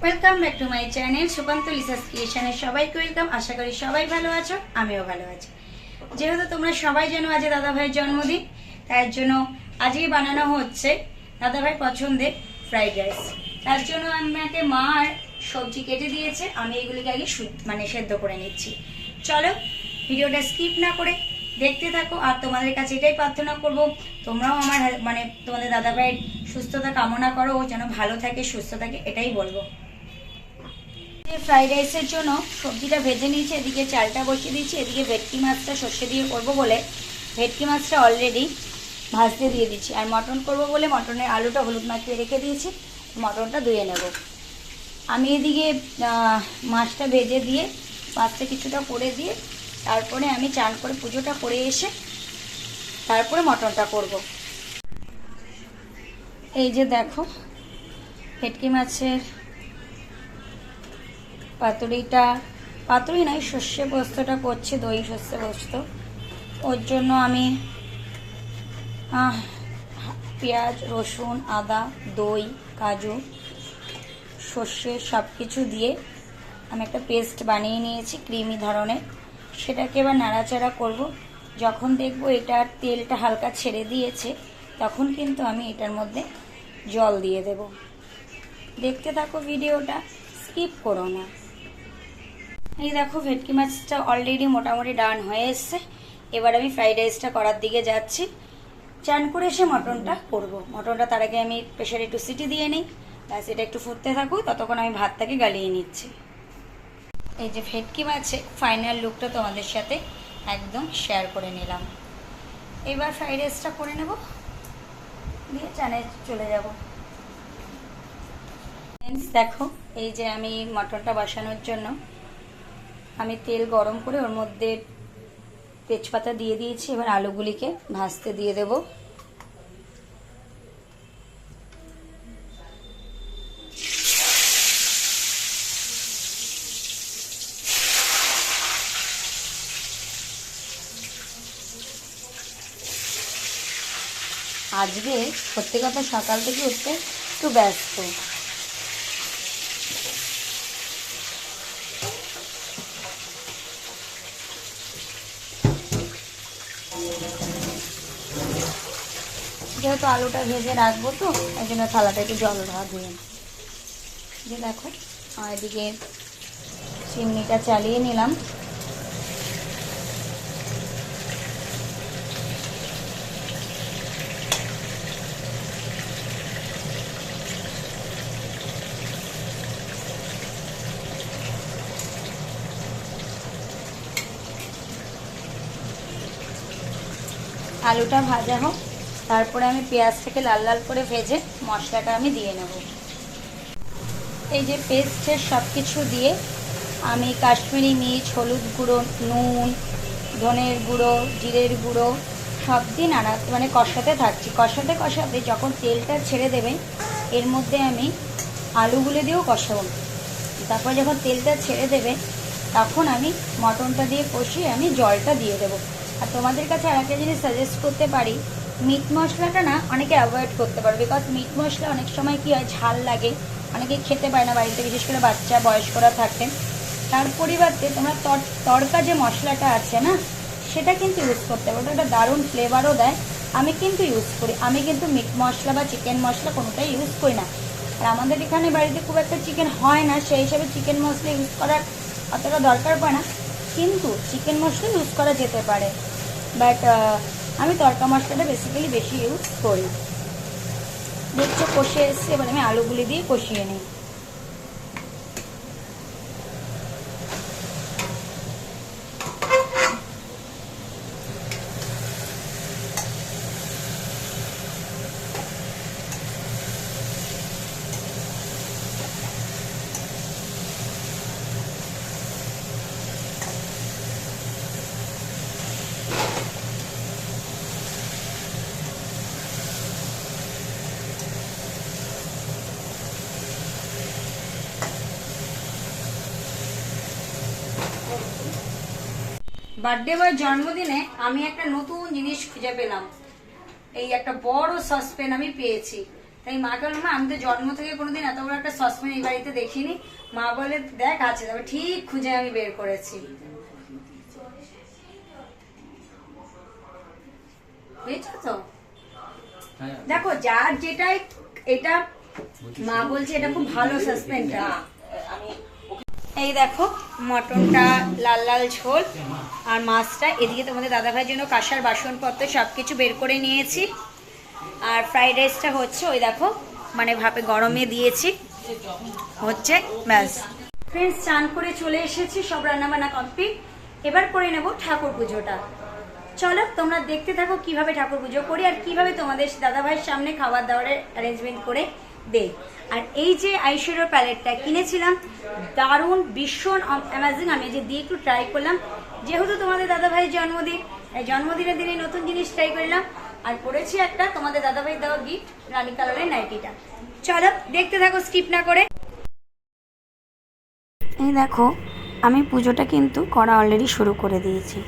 Welcome back to my channel Sukanta Lisa's ক্রিয়েশনে সবাইকে welcome. আশা করি সবাই ভালো আছো, আমিও ভালো আছি। যেহেতু তোমরা সবাই জানো আজ দাদাভাইয়ের জন্মদিন, তার জন্য আজই বানানো হচ্ছে দাদাভাই পছন্দের ফ্রাইড রাইস। তার জন্য আমাকে মা আর সবজি কেটে দিয়েছে, আমি এগুলিকে আগে সেদ্ধ করে নিচ্ছি। চলো ভিডিওটা স্কিপ না করে দেখতে থাকো। আর তোমাদের কাছে এটাই প্রার্থনা করব, তোমরাও আমার তোমাদের দাদাভাইয়ের সুস্থতা কামনা করো, ও যেন ভালো থাকে সুস্থ থাকে, এটাই বলবো। ফ্রাইড রাইসের জন্য সবজিটা ভেজে নিয়েছি, এদিকে চালটা বসিয়ে দিয়েছি, এদিকে ভেটকি মাছটা সর্ষে দিয়ে করবো বলে ভেটকি মাছটা অলরেডি ভাজতে দিয়ে দিচ্ছি। আর মটন করব বলে মটনের আলুটা হলুদ মাখিয়ে রেখে দিয়েছি, মটনটা ধুয়ে নেব। আমি এদিকে মাছটা ভেজে দিয়ে মাছটা কিছুটা করে দিয়ে তারপরে আমি চান করে পুজোটা করে এসে তারপরে মটনটা করব। এই যে দেখো ভেটকি মাছের পাতুরি নয় সর্ষে পোস্তটা করছি, দই সর্ষে পোস্ত। ওর জন্য আমি পেঁয়াজ রসুন আদা দই কাজু সর্ষে সব কিছু দিয়ে আমি একটা পেস্ট বানিয়ে নিয়েছি ক্রিমি ধরনের। সেটাকে এবার নাড়াচাড়া করব। যখন দেখব এটার তেলটা হালকা ছেড়ে দিয়েছে তখন কিন্তু আমি এটার মধ্যে জল দিয়ে দেব। দেখতে থাকো ভিডিওটা, স্কিপ করো না। এই দেখো ভেটকি মাছটা অলরেডি মোটামুটি ডান হয়ে এসছে। এবার আমি ফ্রাইড রাইসটা করার দিকে যাচ্ছি। চান করে এসে মটনটা করব। মটনটা তার আগে আমি প্রেশারে একটু সিটি দিয়ে নিই, ব্যাস এটা একটু ফুটতে থাকুক, ততক্ষণ আমি ভাতটাকে গালিয়ে নিচ্ছি। এই যে ভেটকি মাছের ফাইনাল লুকটা তোমাদের সাথে একদম শেয়ার করে নিলাম। এবার ফ্রাইড রাইসটা করে নেব, দিয়ে চানে চলে যাব। দেখো এই যে আমি মটনটা বসানোর জন্য আমি তেল গরম করে ওর মধ্যে তেজপাতা দিয়ে দিয়েছি। এবার আলুগুলিকে ভাজতে দিয়ে দেব। আজকে সত্যি কথা সকাল থেকে উঠতে একটু ব্যস্ত। যেহেতু আলুটা ভেজে রাখবো তো এই জন্য থালাটা একটু জল ধুয়ে যে দেখো এদিকে চিমনিটা চালিয়ে নিলাম। আলুটা ভাজা হোক, তারপরে আমি পেঁয়াজটাকে লাল লাল করে ভেজে মশলাটা আমি দিয়ে নেব। এই যে পেস্টের সব কিছু দিয়ে আমি কাশ্মীরি মির্চ হলুদ গুঁড়ো নুন ধনের গুঁড়ো জিরের গুঁড়ো সব দিয়ে কষাতে থাকছি। কষাতে কষাতে যখন তেলটা ছেড়ে দেবে এর মধ্যে আমি আলুগুলো দিয়েও কষাবো। তারপর যখন তেলটা ছেড়ে দেবে তখন আমি মটনটা দিয়ে কষিয়ে আমি জলটা দিয়ে দেবো। আর তোমাদের কাছে আর একটা জিনিস সাজেস্ট করতে পারি, মিট মশলাটা না অনেকে অ্যাভয়েড করতে পারো, বিকজ মিট মশলা অনেক সময় কী হয় ঝাল লাগে, অনেকে খেতে পারে না বাড়িতে, বিশেষ করে বাচ্চা বয়স্করা থাকেন। তার পরিবর্তে তোমরা তড়কা যে মশলাটা আছে না সেটা কিন্তু ইউজ করতে পারো, ওটা একটা দারুণ ফ্লেভারও দেয়। আমি কিন্তু ইউজ করি, আমি কিন্তু মিট মশলা বা চিকেন মশলা কোনোটাই ইউজ করি না। আর আমাদের এখানে বাড়িতে খুব একটা চিকেন হয় না, সেই হিসাবে চিকেন মশলা ইউজ করার অতটা দরকার পড়ে না, কিন্তু চিকেন মশলা ইউজ করা যেতে পারে। বাট আমি তড়কা মশলাটা বেসিক্যালি বেশি ইউজ করি। দেখছো কষে এসছে, এবার আমি আলুগুলি দিয়ে কষিয়ে নিই। বার্থডে বা জন্মদিনে আমি একটা নতুন জিনিস খুঁজে পেলাম। এই একটা বড় সসপ্যান আমি পেয়েছি, তাই মাকে বললাম মা আমি তো জন্ম থেকে কোনোদিন এত বড় একটা সসপ্যান এই বাড়িতে দেখিনি। মা বলে দেখ আছে, তবে ঠিক খুঁজে আমি বের করেছি। বুঝছো তো? দেখো যার যেটাই, এটা মা বলছে এটা খুব ভালো সাসপেনটা। এই দেখো মটনটা লাল লাল ঝোল আর মাছটা, এদিকে তোমাদের দাদাভাইয়ের জন্য কাঁসার বাসনপত্র সবকিছু বের করে নিয়েছি। আর ফ্রাইড রাইসটা হচ্ছে, ওই দেখো মানে ভাপে গরমে দিয়েছি হচ্ছে, ব্যাস। ফ্রেন্ডস চান করে চলে এসেছি, সব রান্নাবান্না কমপ্লিট। এবার করে নেব ঠাকুর পুজোটা। চলো তোমরা দেখতে থাকো কিভাবে ঠাকুর পুজো করি আর কিভাবে তোমাদের দাদাভাইয়ের সামনে খাবার দাবারের অ্যারেঞ্জমেন্ট করে দেই। আর এই যে আইশ্যাডোর প্যালেটটা কিনেছিলাম, দারুণ ভীষণ অ্যামেজিং। আমি যে দিয়ে একটু ট্রাই করলাম, যেহেতু তোমাদের দাদাভাইয়ের জন্মদিন, এই জন্মদিনের দিনে নতুন জিনিস ট্রাই করলাম। আর পরেছি একটা তোমাদের দাদাভাইয়ের দেওয়া গিফট, রানী কালারের নাইটিটা। চলো দেখতে থাকো স্কিপ না করে। এই দেখো আমি পুজোটা কিন্তু করা অলরেডি শুরু করে দিয়েছি।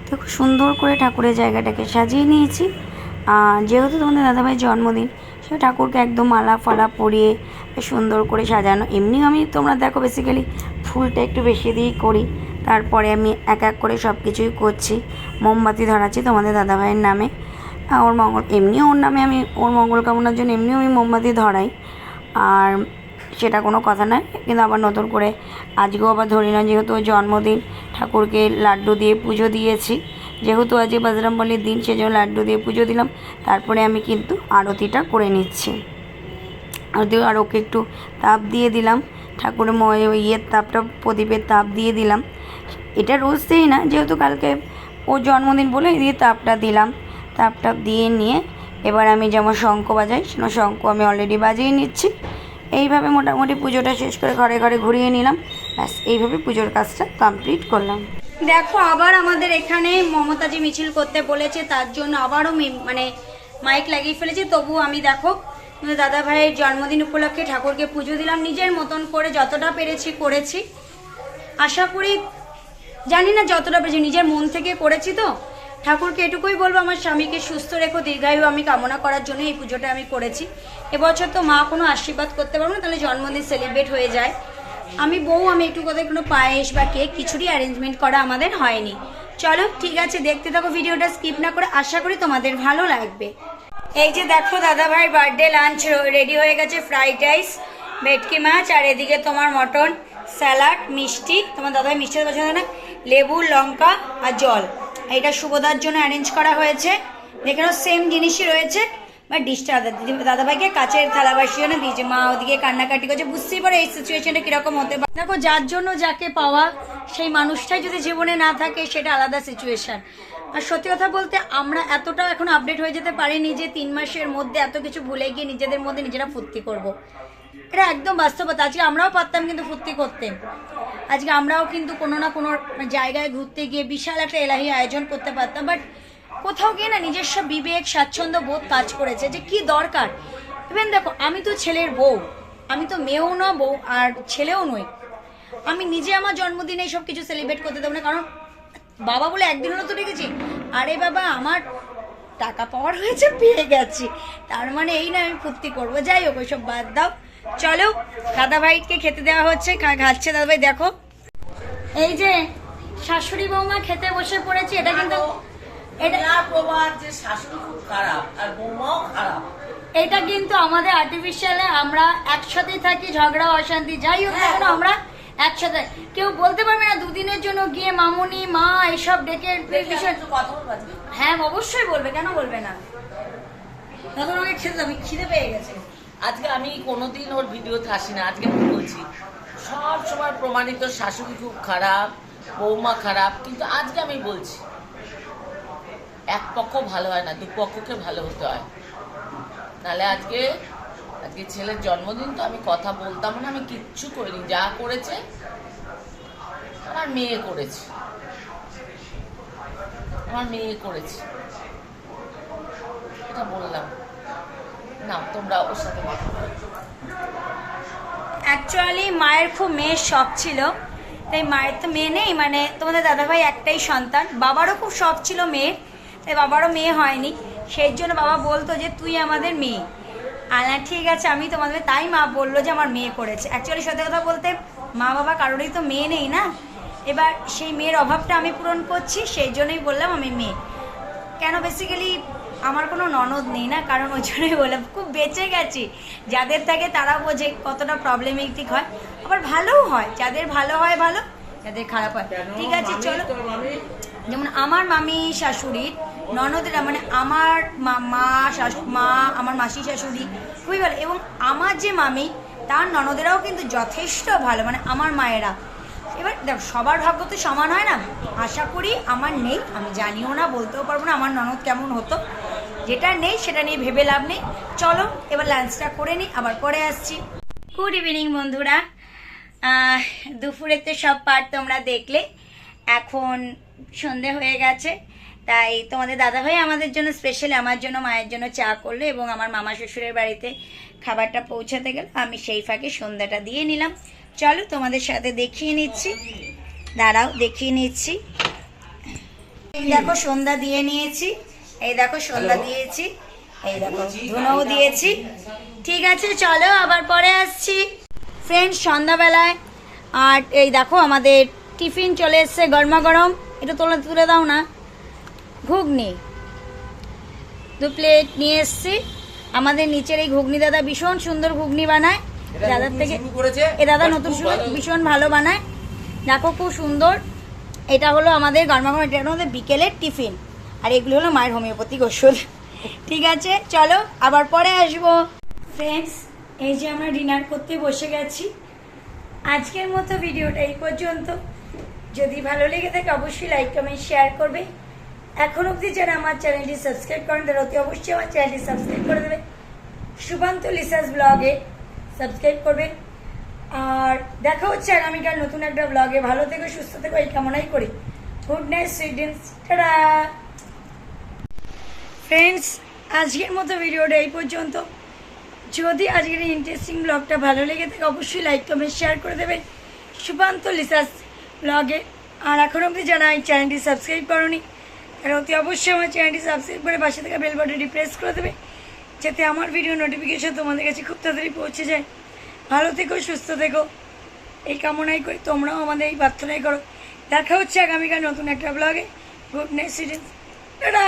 দেখো সুন্দর করে ঠাকুরের জায়গাটাকে সাজিয়ে নিয়েছি। আর যেহেতু তোমাদের দাদাভাইয়ের জন্মদিন, সে ঠাকুরকে একদম মালা ফালা পরিয়ে সুন্দর করে সাজানো। এমনিও আমি তোমরা দেখো বেসিক্যালি ফুলটা একটু বেশি দিয়েই করি। তারপরে আমি এক এক করে সব কিছুই করছি। মোমবাতি ধরাচ্ছি তোমাদের দাদাভাইয়ের নামে, ওর মঙ্গল, এমনিও ওর নামে আমি ওর মঙ্গল কামনার জন্য এমনিও আমি মোমবাতি ধরাই, আর সেটা কোনো কথা নয়। কিন্তু আবার নতুন করে আজকেও আবার ধরি না, যেহেতু ওর জন্মদিন, ঠাকুরকে লাড্ডু দিয়ে পুজো দিয়েছি। যেহেতু আজকে বজরংবলীর দিন, সেজন্য লাড্ডু দিয়ে পুজো দিলাম। তারপরে আমি কিন্তু আরতিটা করে নিচ্ছি। আর ওকে একটু তাপ দিয়ে দিলাম, ঠাকুরের ইয়ের তাপটা, প্রদীপের তাপ দিয়ে দিলাম। এটা রোজ দিই না, যেহেতু কালকে ওর জন্মদিন বলে এই দিয়ে তাপটা দিলাম। তাপটা দিয়ে নিয়ে এবার আমি যেমন শঙ্খ বাজাই, সেরকম শঙ্খ আমি অলরেডি বাজিয়ে নিচ্ছি। এইভাবে মোটামুটি পুজোটা শেষ করে ঘরে ঘরে ঘুরিয়ে নিলাম। ব্যাস এইভাবে পুজোর কাজটা কমপ্লিট করলাম। দেখো আবার আমাদের এখানে মমতাজি মিছিল করতে বলেছে, তার জন্য আবারও মানে মাইক লাগিয়ে ফেলেছি। তবু আমি দেখো দাদা ভাইয়ের জন্মদিন উপলক্ষে ঠাকুরকে পুজো দিলাম, নিজের মতন করে যতটা পেরেছি করেছি। আশা করি, জানি না যতটা পেরেছি, নিজের মন থেকে করেছি। তো ঠাকুরকে এটুকুই বলবো আমার স্বামীকে সুস্থ রেখো, দীর্ঘায়ু আমি কামনা করার জন্য এই পুজোটা আমি করেছি। এবছর তো মা কোনো আশীর্বাদ করতে পারবো না, তাহলে জন্মদিন সেলিব্রেট হয়ে যায়। আমি একটু কোথায় কোনো পায়েস বা কেক কিছুরই অ্যারেঞ্জমেন্ট করা আমাদের হয়নি। চলো ঠিক আছে, দেখতে থাকো ভিডিওটা স্কিপ না করে, আশা করি তোমাদের ভালো লাগবে। এই যে দেখো দাদা ভাইয়ের বার্থডে লাঞ্চ রেডি হয়ে গেছে, ফ্রাইড রাইস, ভেটকি মাছ, আর এদিকে তোমার মটন, স্যালাড, মিষ্টি, তোমার দাদা ভাই মিষ্টি পছন্দ না, লেবু, লঙ্কা আর জল। এটা শুভদার জন্য অ্যারেঞ্জ করা হয়েছে। এখানেও সেম জিনিসই রয়েছে, বা ডিশটা দাদাভাইকে কাচের থালা বাসিয়ে না দিয়েছে। মা ওদিকে কান্নাকাটি করছে, বুঝতেই পারো এই সিচুয়েশনটা কিরকম হতে পারে। দেখো যার জন্য যাকে পাওয়া, সেই মানুষটাই যদি জীবনে না থাকে সেটা আলাদা সিচুয়েশন। আর সত্যি কথা বলতে আমরা এতটা এখন আপডেট হয়ে যেতে পারিনি যে 3 মাসের মধ্যে এত কিছু ভুলে গিয়ে নিজেদের মধ্যে নিজেরা ফুর্তি করব। এটা একদম বাস্তবতা। আজকে আমরাও পারতাম কিন্তু ফুর্তি করতে। আজকে আমরাও কিন্তু কোনো না কোনো জায়গায় ঘুরতে গিয়ে বিশাল একটা এলাহি আয়োজন করতে পারতাম, বাট কোথাও গিয়ে না নিজস্ব বিবেক স্বাচ্ছন্দ্য বোধ কাজ করেছে যে কি দরকার। ইভেন দেখো আমি তো ছেলের বউ, আমি তো মেয়েও না বউ আর ছেলেও নই। আমি নিজে আমার জন্মদিনে এইসব কিছু সেলিব্রেট করতে দেবো না, কারণ বাবা বলে একদিন হলো তো রেখেছি। আরে বাবা আমার টাকা পাওয়ার হয়েছে, পেয়ে গেছি, তার মানে এই না আমি ফুর্তি করবো। যাই হোক ওইসব বাদ দাও, চলো দাদাভাইকে খেতে দেওয়া হচ্ছে, খাচ্ছে দাদাভাই। দেখো এই যে শাশুড়ি বৌমা খেতে বসে পড়েছি। এটা কিন্তু এটা কিন্তু আমাদের আর্টিফিশিয়ালে, আমরা একসাথেই থাকি, ঝগড়া অশান্তি যাই হোক না কেন আমরা একসাথে। কেউ বলতে পারবে না দুদিনের জন্য গিয়ে মামুনি মা এইসব ডেকে। হ্যাঁ অবশ্যই বলবে, কেন বলবে না। তখন আমাকে খেতে আমি খিদে পেয়ে গেছে। আজকে আমি কোনোদিন ওর ভিডিওতে আসি না, আজকে আমি বলছি সব সময় প্রমাণিত শাশুড়ি খুব খারাপ, বৌমা খারাপ, কিন্তু আজকে আমি বলছি এক পক্ষ ভালো হয় না, দুপক্ষকে ভালো হতে হয়। নাহলে আজকে ছেলের জন্মদিন, তো আমি কথা বলতাম না, আমি কিচ্ছু করিনি। যা করেছে আমার মেয়ে করেছে, এটা বললাম না। তোমরা ওর সাথে অ্যাকচুয়ালি মায়ের খুব মেয়ের শখ ছিল, তাই মায়ের তো মেয়ে নেই, মানে তোমাদের দাদাভাই একটাই সন্তান। বাবারও খুব শখ ছিল মেয়ের, তাই বাবারও মেয়ে হয়নি। সেই জন্য বাবা বলতো যে তুই আমাদের মেয়ে। ঠিক আছে, আমি তোমাদের তাই মা বললো যে আমার মেয়ে করেছে। অ্যাকচুয়ালি সত্যি কথা বলতে মা বাবা কারোরই তো মেয়ে নেই না, এবার সেই মেয়ের অভাবটা আমি পূরণ করছি, সেই জন্যই বললাম আমি মেয়ে। কেন বেসিক্যালি আমার কোনো ননদ নেই না, কারণ ওই জন্যই বললাম খুব বেঁচে গেছি। যাদের থাকে তারা বোঝে কতটা প্রবলেমেটিক হয়, আবার ভালোও হয়, যাদের ভালো হয় ভালো, যাদের খারাপ হয়। ঠিক আছে চলো, যেমন আমার মামি শাশুড়ির ননদেরা মানে আমার মা আমার মাসি শাশুড়ি খুবই ভালো, এবং আমার যে মামি তার ননদেরাও কিন্তু যথেষ্ট ভালো, মানে আমার মায়েরা। এবার দেখ সবার ভাগ্য তো সমান হয় না, আশা করি আমার নেই, আমি জানিও না, বলতেও পারবো না আমার ননদ কেমন হতো। যেটা নেই সেটা নিয়ে ভেবে লাভ নেই। চলো এবার লাঞ্চটা করে নিই, আবার পরে আসছি। গুড ইভিনিং বন্ধুরা, দুপুরেতে সব পার্ট তোমরা দেখলে, এখন সন্ধে হয়ে গেছে, তাই তোমাদের দাদাভাই আমাদের জন্য স্পেশালি আমার জন্য মায়ের জন্য চা করলো, এবং আমার মামা শ্বশুরের বাড়িতে খাবারটা পৌঁছাতে গেল, আমি সেই ফাঁকে সন্ধ্যাটা দিয়ে নিলাম। চলো তোমাদের সাথে দেখিয়ে নিচ্ছি, দাঁড়াও দেখিয়ে নিচ্ছি। এই দেখো সন্ধ্যা দিয়ে নিয়েছি, এই দেখো সন্ধ্যা দিয়েছি, এই দেখো ধুনোও দিয়েছি। ঠিক আছে চলো আবার পরে আসছি ফ্রেন্ডস সন্ধ্যাবেলায়। আর এই দেখো আমাদের টিফিন চলে এসছে গরমা গরম, একটু তুলে দাও না, ঘুগনি 2 প্লেট নিয়ে এসছি। আমাদের নিচের এই ঘুগনি দাদা ভীষণ সুন্দর ঘুগনি বানায়, দাদার থেকে এ দাদা নতুন শুরু, ভীষণ ভালো বানায়, দেখো খুব সুন্দর। এটা হলো আমাদের গরমা গরম, এটা আমাদের বিকেলের টিফিন, আর এগুলো হলো মায়ের হোমিওপ্যাথিক ওষুধ। ঠিক আছে চলো আবার পরে আসবো ফ্রেন্ডস। এই যে আমরা ডিনার করতে বসে গেছি। আজকের মতো ভিডিওটা এই পর্যন্ত। যদি ভালো লেগে থাকে অবশ্যই লাইক কমেন্ট শেয়ার করবে। এখন অবধি যারা আমার চ্যানেলটি সাবস্ক্রাইব করেন তারা অতি অবশ্যই আমার চ্যানেলটি সাবস্ক্রাইব করে দেবে, শুভান্ত লিসাস ব্লগে সাবস্ক্রাইব করবেন। আর দেখা হচ্ছে আগামীকাল নতুন একটা ব্লগে। ভালো থেকো, সুস্থ থেকো, এই কামনাই করি। Good night sweet dreams, tata. Friends আজকের মতো ভিডিওটা এই পর্যন্ত। যদি আজকের এই ইন্টারেস্টিং ব্লগটা ভালো লেগে থাকে অবশ্যই লাইক কমেন্ট শেয়ার করে দেবেন শুভান্ত লিসাস ব্লগে। আর এখন অবধি যারা এই চ্যানেলটি সাবস্ক্রাইব করোনি তারা অতি অবশ্যই আমার চ্যানেলটি সাবস্ক্রাইব করে পাশে থাকা বেল বাটনটি প্রেস করে দেবে, যাতে আমার ভিডিও নোটিফিকেশন তোমাদের কাছে খুব তাড়াতাড়ি পৌঁছে যায়। ভালো থেকো, সুস্থ থেকো, এই কামনাই করি। তোমরাও আমাদের এই প্রার্থনাই করো। দেখা হচ্ছে আগামীকাল নতুন একটা ব্লগে। Good night students, tata.